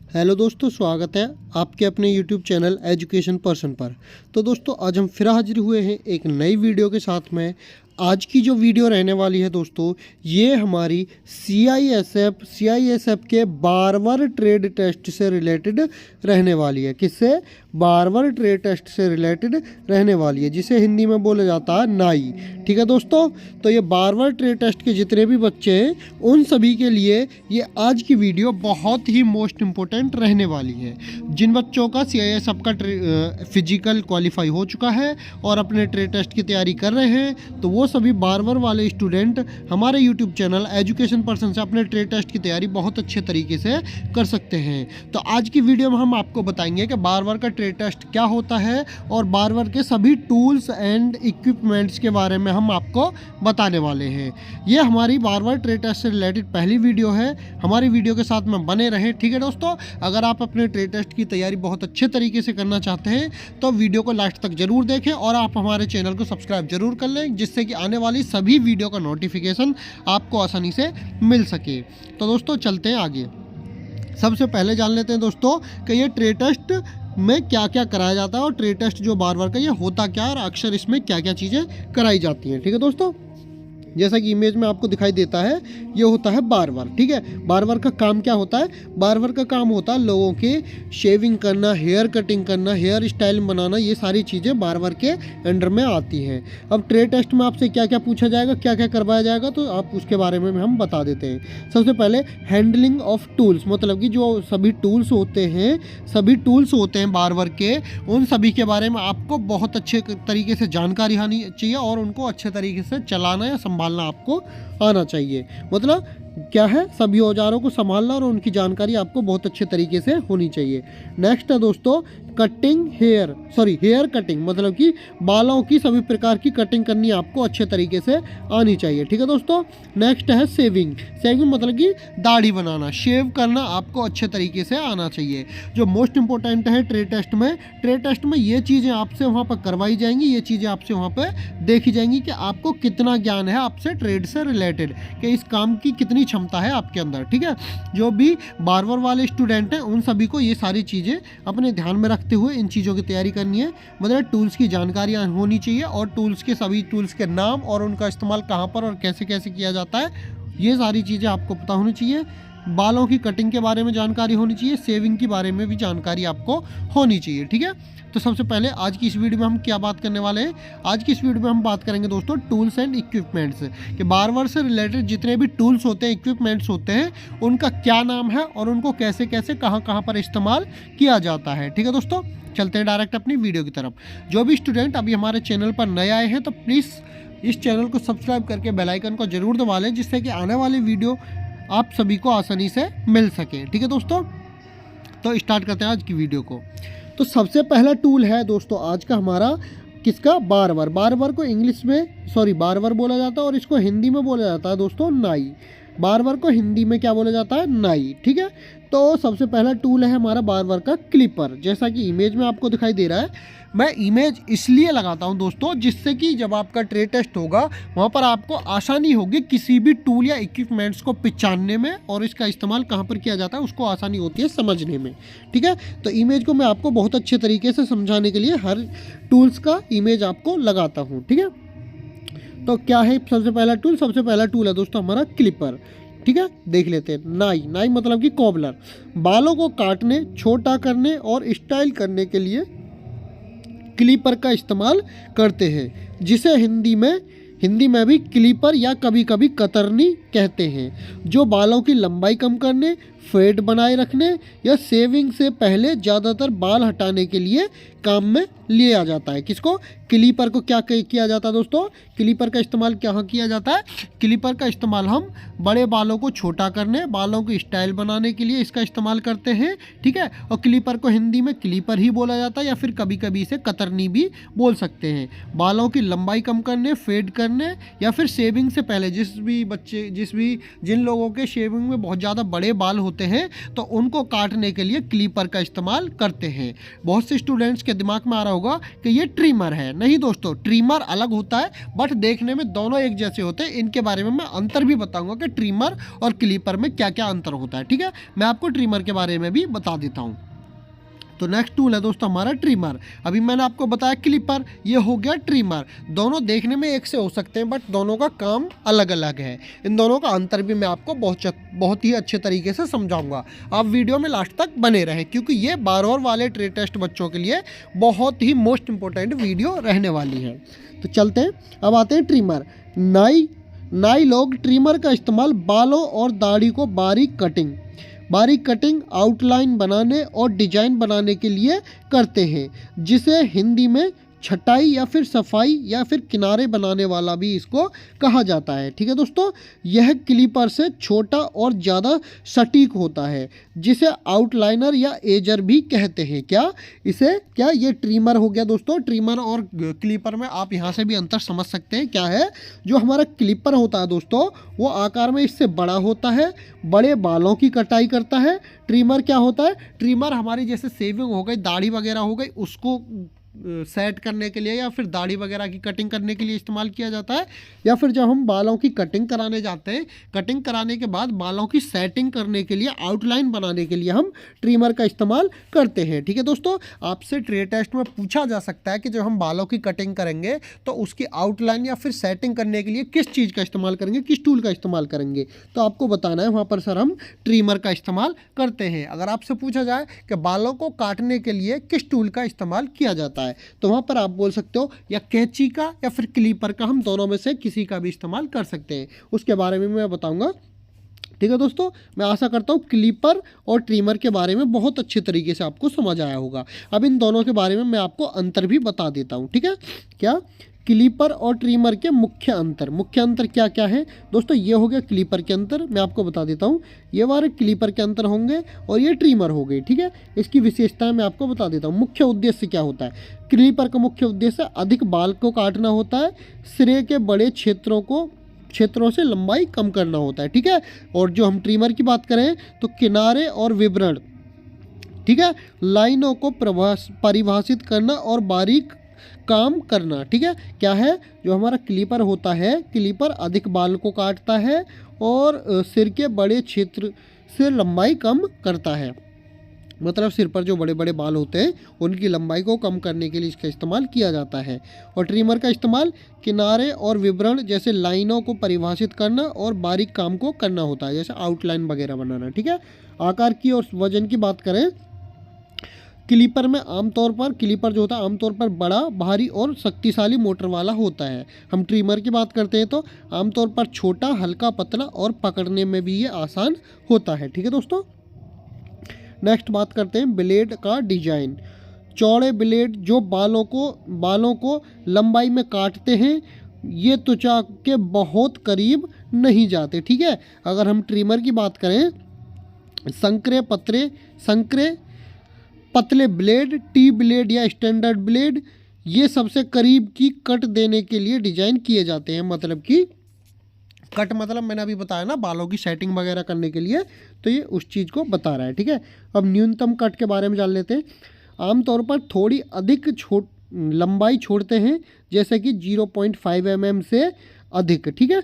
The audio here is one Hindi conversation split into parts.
हेलो दोस्तों, स्वागत है आपके अपने YouTube चैनल एजुकेशन पर्सन पर। तो दोस्तों, आज हम फिर हाजिर हुए हैं एक नई वीडियो के साथ में। आज की जो वीडियो रहने वाली है दोस्तों, ये हमारी CISF के बारवर ट्रेड टेस्ट से रिलेटेड रहने वाली है। किससे? बारवर ट्रेड टेस्ट से रिलेटेड रहने वाली है, जिसे हिंदी में बोला जाता है नाई। ठीक है दोस्तों, तो ये बारवर ट्रेड टेस्ट के जितने भी बच्चे हैं उन सभी के लिए ये आज की वीडियो बहुत ही मोस्ट इम्पोर्टेंट रहने वाली है। जिन बच्चों का CISF का फिजिकल क्वालिफाई हो चुका है और अपने ट्रेड टेस्ट की तैयारी कर रहे हैं, तो वो सभी बारवर वाले स्टूडेंट हमारे YouTube चैनल एजुकेशन पर्सन से अपने ट्रेड टेस्ट की तैयारी बहुत अच्छे तरीके से कर सकते हैं। तो आज की वीडियो में हम आपको बताएंगे कि बारवर का ट्रेड टेस्ट क्या होता है और बारवर के सभी टूल्स एंड इक्विपमेंट्स के बारे में हम आपको बताने वाले हैं। ये हमारी बारवर ट्रेड टेस्ट से रिलेटेड पहली वीडियो है। हमारी वीडियो के साथ में बने रहें। ठीक है दोस्तों, अगर आप अपने ट्रेड टेस्ट की तैयारी बहुत अच्छे तरीके से करना चाहते हैं तो वीडियो को लास्ट तक जरूर देखें और आप हमारे चैनल को सब्सक्राइब जरूर कर लें, जिससे कि आने वाली सभी वीडियो का नोटिफिकेशन आपको आसानी से मिल सके। तो दोस्तों, चलते हैं आगे। सबसे पहले जान लेते हैं दोस्तों कि ये ट्रेड टेस्ट में क्या क्या कराया जाता है और ट्रेड टेस्ट जो बारवर का ये होता क्या है और अक्सर इसमें क्या क्या चीज़ें कराई जाती हैं। ठीक है दोस्तों, जैसा कि इमेज में आपको दिखाई देता है, ये होता है बारवर। ठीक है, बारवर का काम क्या होता है? बारवर का काम होता है लोगों के शेविंग करना, हेयर कटिंग करना, हेयर स्टाइल बनाना, ये सारी चीज़ें बारवर के अंडर में आती हैं। अब ट्रेड टेस्ट में आपसे क्या क्या पूछा जाएगा, क्या क्या करवाया जाएगा, तो आप उसके बारे में हम बता देते हैं। सबसे पहले हैंडलिंग ऑफ टूल्स, मतलब कि जो सभी टूल्स होते हैं बारवर के, उन सभी के बारे में आपको बहुत अच्छे तरीके से जानकारी होनी चाहिए और उनको अच्छे तरीके से चलाना या संभालना आपको आना चाहिए। मतलब क्या है, सभी औजारों को संभालना और उनकी जानकारी आपको बहुत अच्छे तरीके से होनी चाहिए। नेक्स्ट है दोस्तों हेयर कटिंग, मतलब कि बालों की सभी प्रकार की कटिंग करनी आपको अच्छे तरीके से आनी चाहिए। ठीक है दोस्तों, नेक्स्ट है सेविंग मतलब कि दाढ़ी बनाना, शेव करना आपको अच्छे तरीके से आना चाहिए। जो मोस्ट इंपॉर्टेंट है ट्रेड टेस्ट में ये चीज़ें आपसे वहाँ पर करवाई जाएंगी, ये चीज़ें आपसे वहाँ पर देखी जाएंगी कि आपको कितना ज्ञान है आपसे ट्रेड से रिलेटेड, कि इस काम की कितनी क्षमता है आपके अंदर। ठीक है, जो भी बारवर वाले स्टूडेंट हैं उन सभी को ये सारी चीज़ें अपने ध्यान में रखते हुए इन चीज़ों की तैयारी करनी है। मतलब टूल्स की जानकारी होनी चाहिए और सभी टूल्स के नाम और उनका इस्तेमाल कहाँ पर और कैसे कैसे किया जाता है, ये सारी चीज़ें आपको पता होनी चाहिए। बालों की कटिंग के बारे में जानकारी होनी चाहिए, सेविंग के बारे में भी जानकारी आपको होनी चाहिए। ठीक है, तो सबसे पहले आज की इस वीडियो में हम क्या बात करने वाले हैं? आज की इस वीडियो में हम बात करेंगे दोस्तों टूल्स एंड इक्विपमेंट्स, कि बारवर से रिलेटेड जितने भी टूल्स होते हैं, इक्विपमेंट्स होते हैं, उनका क्या नाम है और उनको कैसे कैसे कहाँ कहाँ पर इस्तेमाल किया जाता है। ठीक है दोस्तों, चलते हैं डायरेक्ट अपनी वीडियो की तरफ। जो भी स्टूडेंट अभी हमारे चैनल पर नए आए हैं तो प्लीज़ इस चैनल को सब्सक्राइब करके बेल आइकन को जरूर दबा लें, जिससे कि आने वाली वीडियो आप सभी को आसानी से मिल सके। ठीक है दोस्तों, तो स्टार्ट करते हैं आज की वीडियो को। तो सबसे पहला टूल है दोस्तों आज का हमारा, किसका? बारवर। बारवर को इंग्लिश में बारवर बोला जाता है और इसको हिंदी में बोला जाता है दोस्तों नाई। बारवर को हिंदी में क्या बोला जाता है? नाई। ठीक है, तो सबसे पहला टूल है हमारा बारवर का क्लिपर, जैसा कि इमेज में आपको दिखाई दे रहा है। मैं इमेज इसलिए लगाता हूं दोस्तों, जिससे कि जब आपका ट्रेड टेस्ट होगा वहां पर आपको आसानी होगी किसी भी टूल या इक्विपमेंट्स को पहचानने में, और इसका इस्तेमाल कहां पर किया जाता है उसको आसानी होती है समझने में। ठीक है, तो इमेज को मैं आपको बहुत अच्छे तरीके से समझाने के लिए हर टूल्स का इमेज आपको लगाता हूँ। ठीक है, तो क्या है सबसे पहला टूल है दोस्तों हमारा क्लिपर। ठीक है, देख लेते हैं। नाई मतलब कि कॉबलर, बालों को काटने, छोटा करने और स्टाइल करने के लिए क्लिपर का इस्तेमाल करते हैं, जिसे हिंदी में भी क्लिपर या कभी कभी कतरनी कहते हैं, जो बालों की लंबाई कम करने, फेड बनाए रखने या सेविंग से पहले ज़्यादातर बाल हटाने के लिए काम में लिया जाता है। किसको? क्लिपर को क्या किया जाता है दोस्तों? क्लिपर का इस्तेमाल क्या किया जाता है? क्लिपर का इस्तेमाल हम बड़े बालों को छोटा करने, बालों की स्टाइल बनाने के लिए इसका इस्तेमाल करते हैं। ठीक है, और क्लिपर को हिंदी में क्लिपर ही बोला जाता है या फिर कभी कभी इसे कतरनी भी बोल सकते हैं। बालों की लंबाई कम करने, फेड करने या फिर शेविंग से पहले जिन लोगों के शेविंग में बहुत ज़्यादा बड़े बाल होते होते हैं तो उनको काटने के लिए क्लीपर का इस्तेमाल करते हैं। बहुत से स्टूडेंट्स के दिमाग में आ रहा होगा कि ये ट्रिमर है। नहीं दोस्तों, ट्रिमर अलग होता है, बट देखने में दोनों एक जैसे होते हैं। इनके बारे में मैं अंतर भी बताऊंगा कि ट्रिमर और क्लीपर में क्या क्या अंतर होता है। ठीक है, मैं आपको ट्रिमर के बारे में भी बता देता हूँ। तो नेक्स्ट टूल है दोस्तों हमारा ट्रिमर। अभी मैंने आपको बताया क्लिपर, ये हो गया ट्रिमर। दोनों देखने में एक से हो सकते हैं, बट दोनों का काम अलग अलग है। इन दोनों का अंतर भी मैं आपको बहुत ही अच्छे तरीके से समझाऊंगा। आप वीडियो में लास्ट तक बने रहें, क्योंकि ये 12वीं वाले ट्रेड टेस्ट बच्चों के लिए बहुत ही मोस्ट इंपॉर्टेंट वीडियो रहने वाली है। तो चलते हैं, अब आते हैं ट्रिमर। नाई लोग ट्रिमर का इस्तेमाल बालों और दाढ़ी को बारीक कटिंग, आउटलाइन बनाने और डिजाइन बनाने के लिए करते हैं, जिसे हिंदी में छटाई या फिर सफाई या फिर किनारे बनाने वाला भी इसको कहा जाता है। ठीक है दोस्तों, यह क्लिपर से छोटा और ज़्यादा सटीक होता है, जिसे आउटलाइनर या एजर भी कहते हैं। क्या ये ट्रिमर हो गया दोस्तों। ट्रिमर और क्लिपर में आप यहाँ से भी अंतर समझ सकते हैं। क्या है, जो हमारा क्लिपर होता है दोस्तों, वो आकार में इससे बड़ा होता है, बड़े बालों की कटाई करता है। ट्रिमर क्या होता है, ट्रिमर हमारी जैसे सेविंग हो गई, दाढ़ी वगैरह हो गई, उसको सेट करने के लिए या फिर दाढ़ी वगैरह की कटिंग करने के लिए इस्तेमाल किया जाता है। या फिर जब हम बालों की कटिंग कराने जाते हैं, कटिंग कराने के बाद बालों की सेटिंग करने के लिए, आउटलाइन बनाने के लिए हम ट्रिमर का इस्तेमाल करते हैं। ठीक है दोस्तों, आपसे ट्रेड टेस्ट में पूछा जा सकता है कि जब हम बालों की कटिंग करेंगे तो उसकी आउटलाइन या फिर सेटिंग करने के लिए किस चीज़ का इस्तेमाल करेंगे, किस टूल का इस्तेमाल करेंगे। तो आपको बताना है वहाँ पर सर हम ट्रिमर का इस्तेमाल करते हैं। अगर आपसे पूछा जाए कि बालों को काटने के लिए किस टूल का इस्तेमाल किया जाता है, तो वहां पर आप बोल सकते हो या कैंची का या फिर क्लिपर का, हम दोनों में से किसी का भी इस्तेमाल कर सकते हैं। उसके बारे में मैं बताऊंगा। ठीक है दोस्तों, मैं आशा करता हूँ क्लिपर और ट्रिमर के बारे में बहुत अच्छे तरीके से आपको समझ आया होगा। अब इन दोनों के बारे में मैं आपको अंतर भी बता देता हूँ। ठीक है, क्या क्लिपर और ट्रिमर के मुख्य अंतर क्या क्या है दोस्तों। ये हो गया क्लिपर के अंतर, मैं आपको बता देता हूँ। ये वाले क्लिपर के अंतर होंगे और ये ट्रिमर हो गई। ठीक है, इसकी विशेषताएं मैं आपको बता देता हूँ। मुख्य उद्देश्य क्या होता है, क्लिपर का मुख्य उद्देश्य अधिक बाल को काटना होता है, सिरे के बड़े क्षेत्रों से लंबाई कम करना होता है। ठीक है, और जो हम ट्रिमर की बात करें तो किनारे और विवरण, ठीक है, लाइनों को परिभाषित करना और बारीक काम करना। ठीक है, क्या है, जो हमारा क्लिपर होता है, क्लिपर अधिक बाल को काटता है और सिर के बड़े क्षेत्र से लंबाई कम करता है। मतलब सिर पर जो बड़े बड़े बाल होते हैं उनकी लंबाई को कम करने के लिए इसका इस्तेमाल किया जाता है। और ट्रिमर का इस्तेमाल किनारे और विवरण जैसे लाइनों को परिभाषित करना और बारीक काम को करना होता है, जैसे आउटलाइन वगैरह बनाना। ठीक है, आकार की और वजन की बात करें, क्लिपर जो होता है आमतौर पर बड़ा, भारी और शक्तिशाली मोटर वाला होता है। हम ट्रिमर की बात करते हैं तो आमतौर पर छोटा, हल्का, पतला और पकड़ने में भी ये आसान होता है। ठीक है दोस्तों, नेक्स्ट बात करते हैं ब्लेड का डिजाइन। चौड़े ब्लेड जो बालों को लंबाई में काटते हैं, ये त्वचा के बहुत करीब नहीं जाते। ठीक है, अगर हम ट्रिमर की बात करें, संकरे पतले ब्लेड, टी ब्लेड या स्टैंडर्ड ब्लेड, ये सबसे करीब की कट देने के लिए डिजाइन किए जाते हैं। मतलब कि कट मतलब मैंने अभी बताया ना, बालों की सेटिंग वगैरह करने के लिए, तो ये उस चीज़ को बता रहा है। ठीक है, अब न्यूनतम कट के बारे में जान लेते हैं। आमतौर पर थोड़ी अधिक लंबाई छोड़ते हैं, जैसे कि 0.5 mm से अधिक। ठीक है,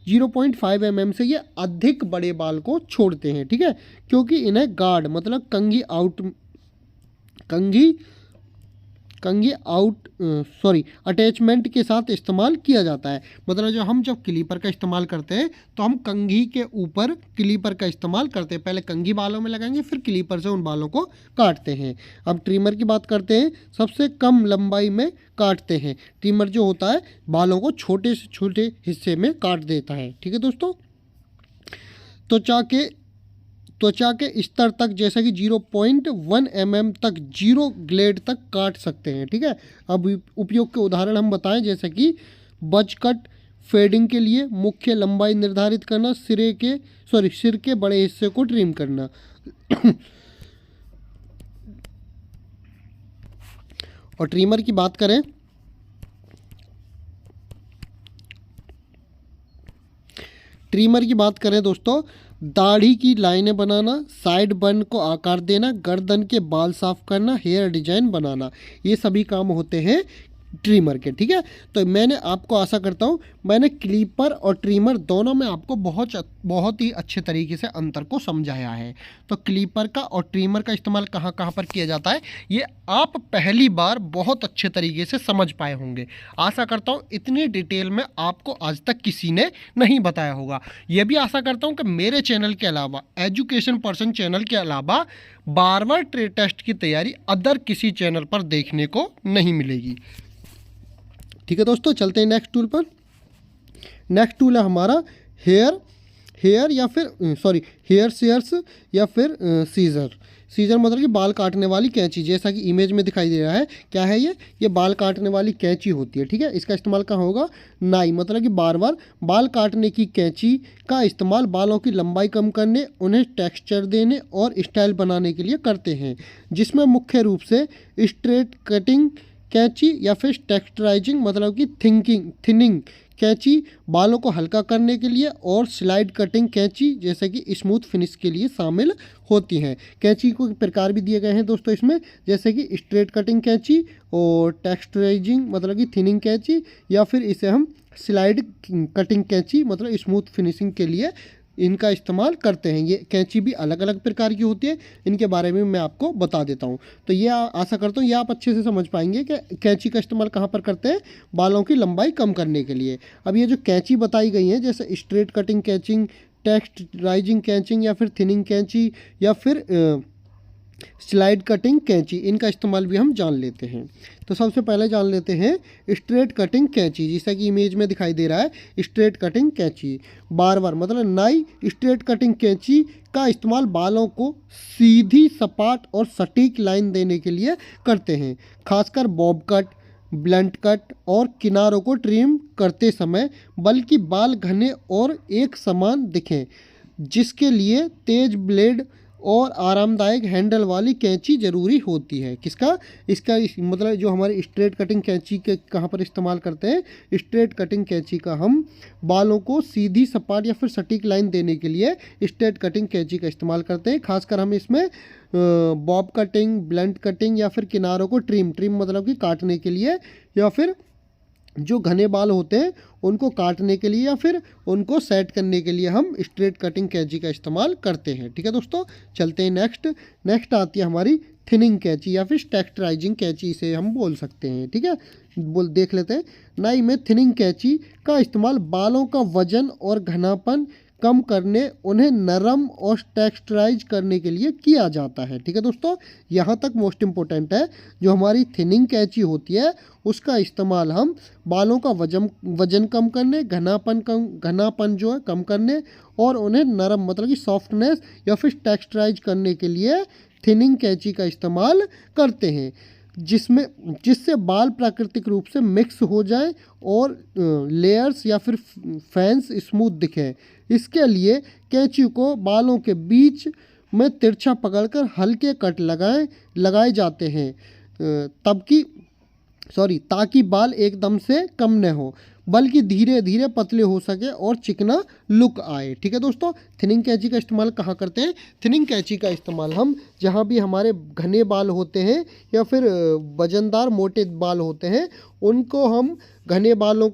0.5 mm से ये अधिक बड़े बाल को छोड़ते हैं। ठीक है, क्योंकि इन्हें गार्ड मतलब अटैचमेंट के साथ इस्तेमाल किया जाता है। मतलब जब क्लिपर का इस्तेमाल करते हैं तो हम कंघी के ऊपर क्लिपर का इस्तेमाल करते हैं। पहले कंघी बालों में लगाएंगे, फिर क्लिपर से उन बालों को काटते हैं। अब ट्रिमर की बात करते हैं, सबसे कम लंबाई में काटते हैं। ट्रिमर जो होता है बालों को छोटे से छोटे हिस्से में काट देता है। ठीक है दोस्तों, त्वचा के स्तर तक जैसे कि 0.1 mm तक, 0 ग्लेड तक काट सकते हैं। ठीक है, अब उपयोग के उदाहरण हम बताएं, जैसे कि बज कट, फेडिंग के लिए मुख्य लंबाई निर्धारित करना, सिर के बड़े हिस्से को ट्रिम करना। और ट्रिमर की बात करें, दोस्तों, दाढ़ी की लाइनें बनाना, साइड बन को आकार देना, गर्दन के बाल साफ करना, हेयर डिजाइन बनाना, ये सभी काम होते हैं ट्रिमर के। ठीक है, तो मैंने आपको, आशा करता हूँ मैंने क्लीपर और ट्रिमर दोनों में आपको बहुत ही अच्छे तरीके से अंतर को समझाया है। तो क्लीपर का और ट्रिमर का इस्तेमाल कहाँ कहाँ पर किया जाता है, ये आप पहली बार बहुत अच्छे तरीके से समझ पाए होंगे। आशा करता हूँ इतनी डिटेल में आपको आज तक किसी ने नहीं बताया होगा। ये भी आशा करता हूँ कि मेरे चैनल के अलावा, एजुकेशन पर्सन चैनल के अलावा, बार ट्रेड टेस्ट की तैयारी अदर किसी चैनल पर देखने को नहीं मिलेगी। ठीक है दोस्तों, चलते हैं नेक्स्ट टूल पर। नेक्स्ट टूल है हमारा हेयर या फिर हेयर शेयर्स या फिर सीजर। सीजर मतलब कि बाल काटने वाली कैंची, जैसा कि इमेज में दिखाई दे रहा है। क्या है ये बाल काटने वाली कैंची होती है। ठीक है, इसका इस्तेमाल कहाँ होगा, नाई मतलब कि बार बाल काटने की कैंची का इस्तेमाल बालों की लंबाई कम करने, उन्हें टेक्सचर देने और स्टाइल बनाने के लिए करते हैं, जिसमें मुख्य रूप से स्ट्रेट कटिंग कैंची या फिर टेक्सचराइजिंग मतलब कि थिनिंग कैंची बालों को हल्का करने के लिए, और स्लाइड कटिंग कैंची जैसे कि स्मूथ फिनिश के लिए शामिल होती हैं। कैंची को प्रकार भी दिए गए हैं दोस्तों इसमें, जैसे कि स्ट्रेट कटिंग कैंची और टेक्सचराइजिंग मतलब कि थिनिंग कैंची, या फिर इसे हम स्लाइड कटिंग कैंची मतलब स्मूथ फिनिशिंग के लिए इनका इस्तेमाल करते हैं। ये कैंची भी अलग अलग प्रकार की होती है, इनके बारे में मैं आपको बता देता हूँ। तो ये आशा करता हूँ ये आप अच्छे से समझ पाएंगे कि कैंची का इस्तेमाल कहाँ पर करते हैं, बालों की लंबाई कम करने के लिए। अब ये जो कैंची बताई गई है, जैसे स्ट्रेट कटिंग कैंचिंग, टेक्सचराइजिंग कैंचिंग या फिर थिनिंग कैंची या फिर स्लाइड कटिंग कैंची, इनका इस्तेमाल भी हम जान लेते हैं। तो सबसे पहले जान लेते हैं स्ट्रेट कटिंग कैंची, जैसा कि इमेज में दिखाई दे रहा है। स्ट्रेट कटिंग कैंची बार मतलब नाई स्ट्रेट कटिंग कैंची का इस्तेमाल बालों को सीधी, सपाट और सटीक लाइन देने के लिए करते हैं, खासकर बॉब कट, ब्लंट कट और किनारों को ट्रिम करते समय, बल्कि बाल घने और एक समान दिखें, जिसके लिए तेज ब्लेड और आरामदायक हैंडल वाली कैंची ज़रूरी होती है। किसका, इसका मतलब जो हमारे स्ट्रेट कटिंग कैंची के कहाँ पर इस्तेमाल करते हैं, स्ट्रेट कटिंग कैंची का हम बालों को सीधी, सपाट या फिर सटीक लाइन देने के लिए स्ट्रेट कटिंग कैंची का इस्तेमाल करते हैं। खासकर हम इसमें बॉब कटिंग, ब्लंट कटिंग या फिर किनारों को ट्रिम मतलब कि काटने के लिए, या फिर जो घने बाल होते हैं उनको काटने के लिए या फिर उनको सेट करने के लिए हम स्ट्रेट कटिंग कैंची का इस्तेमाल करते हैं। ठीक है दोस्तों, चलते हैं नेक्स्ट आती है हमारी थिनिंग कैंची या फिर टेक्सचराइजिंग कैंची, इसे हम बोल सकते हैं। ठीक है, देख लेते हैं। नाई में थिनिंग कैंची का इस्तेमाल बालों का वजन और घनापन कम करने, उन्हें नरम और टेक्सचराइज करने के लिए किया जाता है। ठीक है दोस्तों, यहाँ तक मोस्ट इम्पोर्टेंट है। जो हमारी थिनिंग कैंची होती है उसका इस्तेमाल हम बालों का वजन कम करने, घनापन जो है कम करने, और उन्हें नरम मतलब कि सॉफ्टनेस या फिर टेक्सचराइज करने के लिए थिनिंग कैंची का इस्तेमाल करते हैं, जिससे बाल प्राकृतिक रूप से मिक्स हो जाए और लेयर्स या फिर फैंस स्मूथ दिखे। इसके लिए कैंची को बालों के बीच में तिरछा पकड़कर हल्के कट लगाए जाते हैं, ताकि बाल एकदम से कम न हो, बल्कि धीरे धीरे पतले हो सके और चिकना लुक आए। ठीक है दोस्तों, थिनिंग कैंची का इस्तेमाल कहाँ करते हैं, थिनिंग कैंची का इस्तेमाल हम जहाँ भी हमारे घने बाल होते हैं या फिर वजनदार मोटे बाल होते हैं, उनको हम घने बालों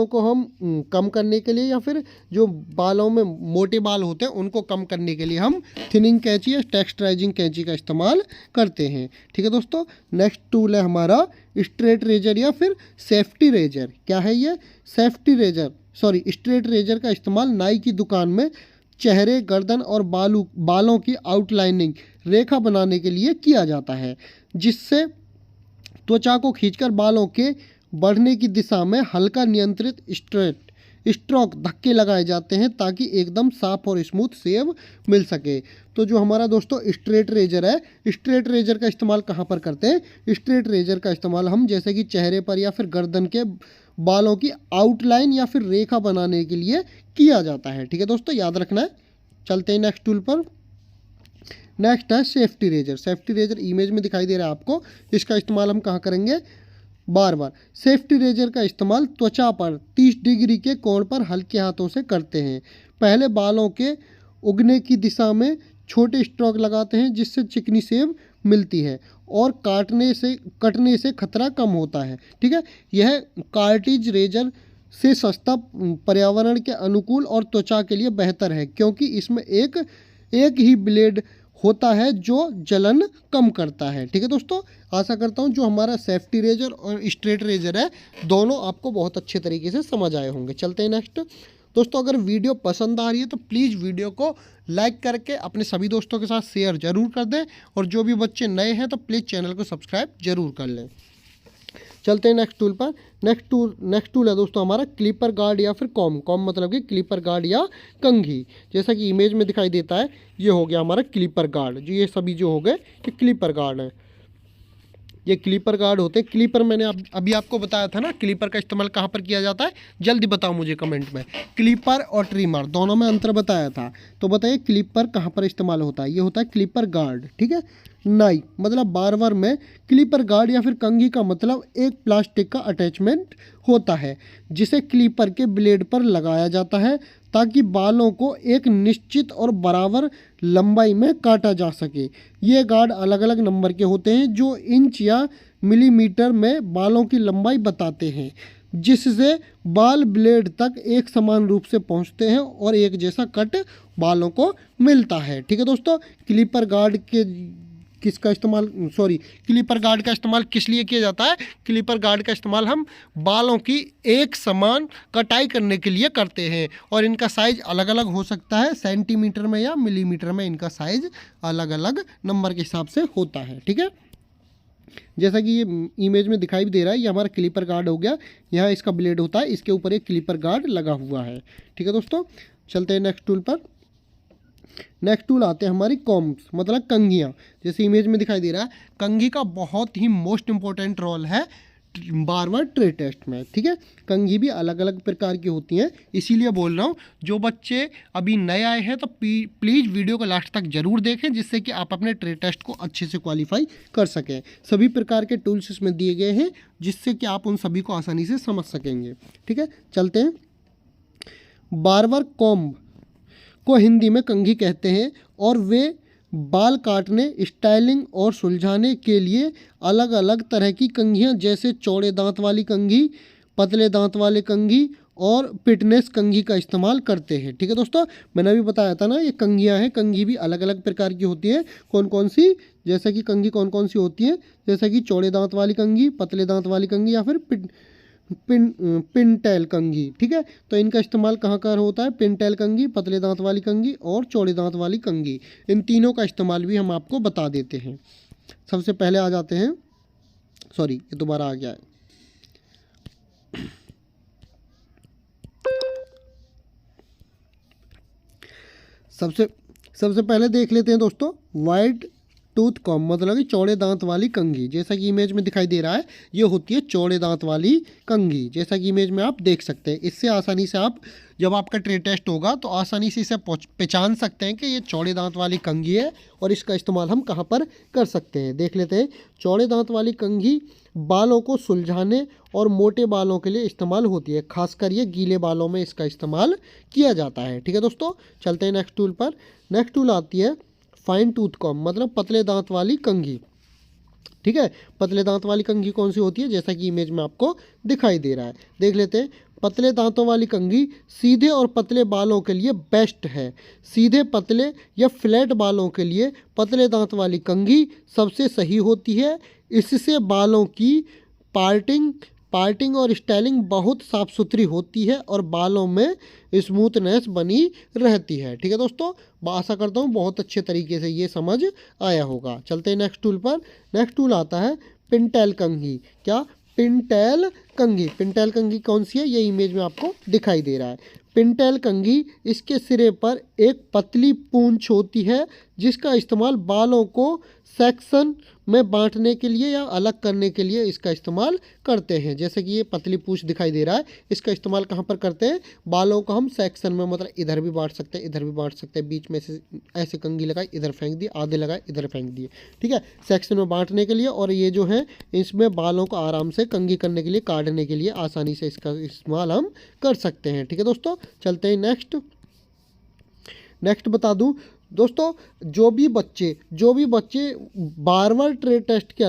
को हम कम करने के लिए, या फिर जो बालों में मोटे बाल होते हैं उनको कम करने के लिए हम थिनिंग कैंची या टेक्सचराइजिंग कैंची का इस्तेमाल करते हैं। ठीक है दोस्तों, नेक्स्ट टूल है हमारा स्ट्रेट रेजर या फिर सेफ्टी रेजर। क्या है ये, स्ट्रेट रेजर का इस्तेमाल नाई की दुकान में चेहरे, गर्दन और बालों की आउटलाइनिंग रेखा बनाने के लिए किया जाता है, जिससे त्वचा को खींचकर बालों के बढ़ने की दिशा में हल्का नियंत्रित स्ट्रोक धक्के लगाए जाते हैं, ताकि एकदम साफ और स्मूथ शेव मिल सके। तो जो हमारा दोस्तों स्ट्रेट रेजर है, स्ट्रेट रेजर का इस्तेमाल कहाँ पर करते हैं, स्ट्रेट रेजर का इस्तेमाल हम जैसे कि चेहरे पर या फिर गर्दन के बालों की आउटलाइन या फिर रेखा बनाने के लिए किया जाता है। ठीक है दोस्तों, याद रखना है। चलते हैं नेक्स्ट टूल पर। नेक्स्ट है safety razor. Safety razor image में दिखाई दे रहा है आपको। इसका इस्तेमाल हम कहाँ करेंगे, बार बार सेफ्टी रेजर का इस्तेमाल त्वचा पर 30 डिग्री के कोण पर हल्के हाथों से करते हैं। पहले बालों के उगने की दिशा में छोटे स्ट्रोक लगाते हैं जिससे चिकनी सेव मिलती है और कटने से खतरा कम होता है। ठीक है, यह कार्टिज रेजर से सस्ता, पर्यावरण के अनुकूल और त्वचा के लिए बेहतर है क्योंकि इसमें एक ही ब्लेड होता है जो जलन कम करता है। ठीक है दोस्तों, आशा करता हूँ जो हमारा सेफ्टी रेजर और स्ट्रेट रेजर है दोनों आपको बहुत अच्छे तरीके से समझ आए होंगे। चलते हैं नेक्स्ट। दोस्तों अगर वीडियो पसंद आ रही है तो प्लीज़ वीडियो को लाइक करके अपने सभी दोस्तों के साथ शेयर ज़रूर कर दें और जो भी बच्चे नए हैं तो प्लीज़ चैनल को सब्सक्राइब ज़रूर कर लें। चलते हैं नेक्स्ट टूल पर। नेक्स्ट टूल है दोस्तों हमारा क्लिपर गार्ड या फिर कॉम मतलब कि क्लिपर गार्ड या कंघी। जैसा कि इमेज में दिखाई देता है, ये हो गया हमारा क्लिपर गार्ड। जो ये सभी जो हो गए ये क्लिपर गार्ड है, ये क्लिपर गार्ड होते हैं। क्लिपर मैंने अभी आपको बताया था ना, क्लिपर का इस्तेमाल कहाँ पर किया जाता है, जल्दी बताओ मुझे कमेंट में। क्लिपर और ट्रिमर दोनों में अंतर बताया था, तो बताइए क्लिपर कहाँ पर इस्तेमाल होता है। ये होता है क्लिपर गार्ड। ठीक है, नाई मतलब बार में क्लिपर गार्ड या फिर कंघी का मतलब एक प्लास्टिक का अटैचमेंट होता है जिसे क्लिपर के ब्लेड पर लगाया जाता है ताकि बालों को एक निश्चित और बराबर लंबाई में काटा जा सके। ये गार्ड अलग अलग नंबर के होते हैं जो इंच या मिलीमीटर में बालों की लंबाई बताते हैं, जिससे बाल ब्लेड तक एक समान रूप से पहुंचते हैं और एक जैसा कट बालों को मिलता है। ठीक है दोस्तों, क्लिपर गार्ड का इस्तेमाल किस लिए किया जाता है। क्लिपर गार्ड का इस्तेमाल हम बालों की एक समान कटाई करने के लिए करते हैं और इनका साइज अलग अलग हो सकता है, सेंटीमीटर में या मिलीमीटर में इनका साइज अलग अलग नंबर के हिसाब से होता है। ठीक है, जैसा कि ये इमेज में दिखाई भी दे रहा है, ये हमारा क्लिपर गार्ड हो गया। यहाँ इसका ब्लेड होता है, इसके ऊपर एक क्लिपर गार्ड लगा हुआ है। ठीक है दोस्तों, चलते हैं नेक्स्ट टूल पर। नेक्स्ट टूल आते हैं हमारी कॉम्स मतलब कंघियाँ। जैसे इमेज में दिखाई दे रहा है, कंघी का बहुत ही मोस्ट इंपॉर्टेंट रोल है बार ट्रे टेस्ट में। ठीक है, कंघी भी अलग अलग प्रकार की होती हैं, इसीलिए बोल रहा हूँ जो बच्चे अभी नए आए हैं तो प्लीज़ वीडियो को लास्ट तक ज़रूर देखें जिससे कि आप अपने ट्रे टेस्ट को अच्छे से क्वालिफाई कर सकें। सभी प्रकार के टूल्स इसमें दिए गए हैं जिससे कि आप उन सभी को आसानी से समझ सकेंगे। ठीक है, चलते हैं। बार्बर कॉम्ब को हिंदी में कंघी कहते हैं और वे बाल काटने, स्टाइलिंग और सुलझाने के लिए अलग अलग तरह की कंघियाँ जैसे चौड़े दांत वाली कंघी, पतले दांत वाले कंघी और फिटनेस कंघी का इस्तेमाल करते हैं। ठीक है दोस्तों, मैंने अभी बताया था ना ये कंघियाँ हैं। कंघी भी अलग अलग प्रकार की होती है। कौन कौन सी, जैसे कि कंघी कौन कौन सी होती है, जैसे कि चौड़े दांत वाली कंघी, पतले दांत वाली कंघी या फिर पिनटेल कंघी। ठीक है, तो इनका इस्तेमाल कहाँ कहाँ होता है, पिनटेल कंघी, पतले दांत वाली कंघी और चौड़े दांत वाली कंघी। इन तीनों का इस्तेमाल भी हम आपको बता देते हैं। सबसे पहले आ जाते हैं, सॉरी ये दोबारा आ गया है। सबसे पहले देख लेते हैं दोस्तों वाइड टूथ कॉम्ब मतलब कि चौड़े दांत वाली कंघी। जैसा कि इमेज में दिखाई दे रहा है, ये होती है चौड़े दांत वाली कंघी। जैसा कि इमेज में आप देख सकते हैं, इससे आसानी से आप जब आपका ट्रे टेस्ट होगा तो आसानी से इसे पहचान सकते हैं कि ये चौड़े दांत वाली कंघी है और इसका इस्तेमाल हम कहाँ पर कर सकते हैं। देख लेते हैं। चौड़े दांत वाली कंघी बालों को सुलझाने और मोटे बालों के लिए इस्तेमाल होती है, खासकर ये गीले बालों में इसका इस्तेमाल किया जाता है। ठीक है दोस्तों, चलते हैं नेक्स्ट टूल पर। नेक्स्ट टूल आती है फाइन टूथ कॉम्ब मतलब पतले दांत वाली कंघी। ठीक है, पतले दांत वाली कंघी कौन सी होती है, जैसा कि इमेज में आपको दिखाई दे रहा है। देख लेते हैं। पतले दांतों वाली कंघी सीधे और पतले बालों के लिए बेस्ट है। सीधे, पतले या फ्लैट बालों के लिए पतले दांत वाली कंघी सबसे सही होती है। इससे बालों की पार्टिंग और स्टाइलिंग बहुत साफ सुथरी होती है और बालों में स्मूथनेस बनी रहती है। ठीक है दोस्तों, आशा करता हूँ बहुत अच्छे तरीके से ये समझ आया होगा। चलते हैं नेक्स्ट टूल पर। नेक्स्ट टूल आता है पिनटेल कंघी। क्या, पिनटेल कंघी। पिनटेल कंघी कौन सी है, ये इमेज में आपको दिखाई दे रहा है। पिनटेल कंघी, इसके सिरे पर एक पतली पूंछ होती है जिसका इस्तेमाल बालों को सेक्शन में बांटने के लिए या अलग करने के लिए इसका इस्तेमाल करते हैं। जैसे कि ये पतली पूंछ दिखाई दे रहा है, इसका इस्तेमाल कहाँ पर करते हैं, बालों को हम सेक्शन में मतलब इधर भी बांट सकते हैं, इधर भी बांट सकते हैं, बीच में से ऐसे कंघी लगाई इधर फेंक दी, आधे लगाए इधर फेंक दिए, ठीक है, सेक्शन में बांटने के लिए। और ये जो है इसमें बालों को आराम से कंघी करने के लिए, काटने के लिए आसानी से इसका इस्तेमाल हम कर सकते हैं। ठीक है दोस्तों, चलते हैं नेक्स्ट बता दूं दोस्तों, जो भी बच्चे बार ट्रेड टेस्ट के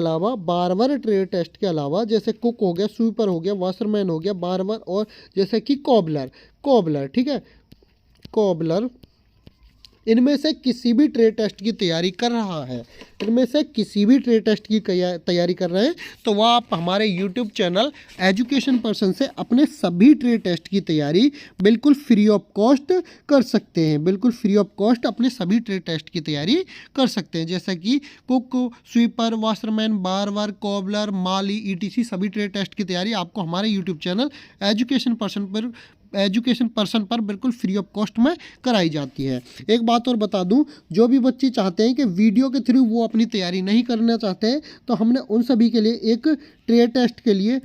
अलावा जैसे कुक हो गया, स्वीपर हो गया, वॉशरमैन हो गया, बार और जैसे कि कॉबलर, ठीक है, कॉबलर, इनमें से किसी भी ट्रेड टेस्ट की तैयारी कर रहा है, तो वह आप हमारे यूट्यूब चैनल एजुकेशन पर्सन से अपने सभी ट्रेड टेस्ट की तैयारी बिल्कुल फ्री ऑफ कॉस्ट कर सकते हैं, अपने सभी ट्रेड टेस्ट की तैयारी कर सकते हैं। जैसे कि cook, sweeper, washerman, barber, cobbler, माली, ईटीसी सभी ट्रेड टेस्ट की तैयारी आपको हमारे यूट्यूब चैनल एजुकेशन पर्सन पर बिल्कुल फ्री ऑफ कॉस्ट में कराई जाती है। एक बात और बता दूं, जो भी बच्चे चाहते हैं कि वीडियो के थ्रू वो अपनी तैयारी नहीं करना चाहते हैं, तो हमने उन सभी के लिए एक ट्रेड टेस्ट के लिए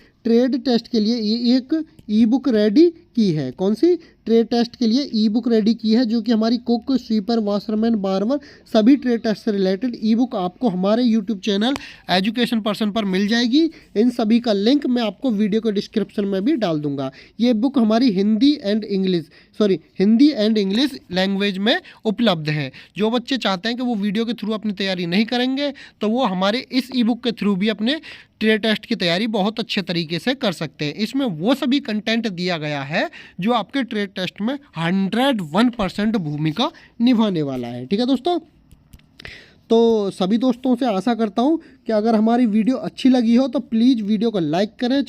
ये एक ई बुक रेडी की है। कौन सी? ट्रेड टेस्ट के लिए ई बुक रेडी की है, जो कि हमारी कुक, स्वीपर, वॉशरमैन, बारबर सभी ट्रेड टेस्ट से रिलेटेड ई बुक आपको हमारे यूट्यूब चैनल एजुकेशन पर्सन पर मिल जाएगी। इन सभी का लिंक मैं आपको वीडियो के डिस्क्रिप्शन में भी डाल दूंगा। ये बुक हमारी हिंदी एंड इंग्लिश लैंग्वेज में उपलब्ध है। जो बच्चे चाहते हैं कि वो वीडियो के थ्रू अपनी तैयारी नहीं करेंगे, तो वो हमारे इस ई बुक के थ्रू भी अपने ट्रेड टेस्ट की तैयारी बहुत अच्छे तरीके से कर सकते हैं। इसमें वो सभी कंटेंट दिया गया है जो आपके ट्रेड टेस्ट में 101% भूमिका निभाने वाला है। ठीक है दोस्तों, तो सभी दोस्तों से आशा करता हूं कि अगर हमारी वीडियो अच्छी लगी हो तो प्लीज़ वीडियो को लाइक करें,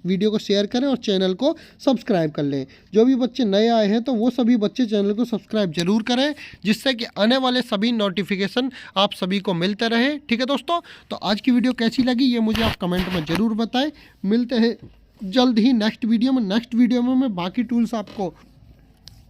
वीडियो को शेयर करें और चैनल को सब्सक्राइब कर लें। जो भी बच्चे नए आए हैं तो वो सभी बच्चे चैनल को सब्सक्राइब जरूर करें, जिससे कि आने वाले सभी नोटिफिकेशन आप सभी को मिलते रहे। ठीक है दोस्तों, तो आज की वीडियो कैसी लगी ये मुझे आप कमेंट में ज़रूर बताएं। मिलते हैं जल्द ही नेक्स्ट वीडियो में मैं बाकी टूल्स आपको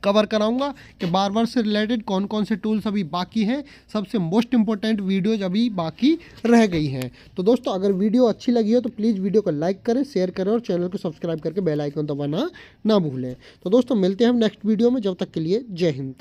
कवर कराऊंगा कि बारबर से रिलेटेड कौन कौन से टूल्स अभी बाकी हैं, सबसे मोस्ट इंपॉर्टेंट वीडियोज अभी बाकी रह गई हैं। तो दोस्तों, अगर वीडियो अच्छी लगी हो तो प्लीज़ वीडियो को लाइक करें, शेयर करें और चैनल को सब्सक्राइब करके बेल आइकन दबाना ना भूलें। तो दोस्तों, मिलते हैं हम नेक्स्ट वीडियो में, जब तक के लिए जय हिंद।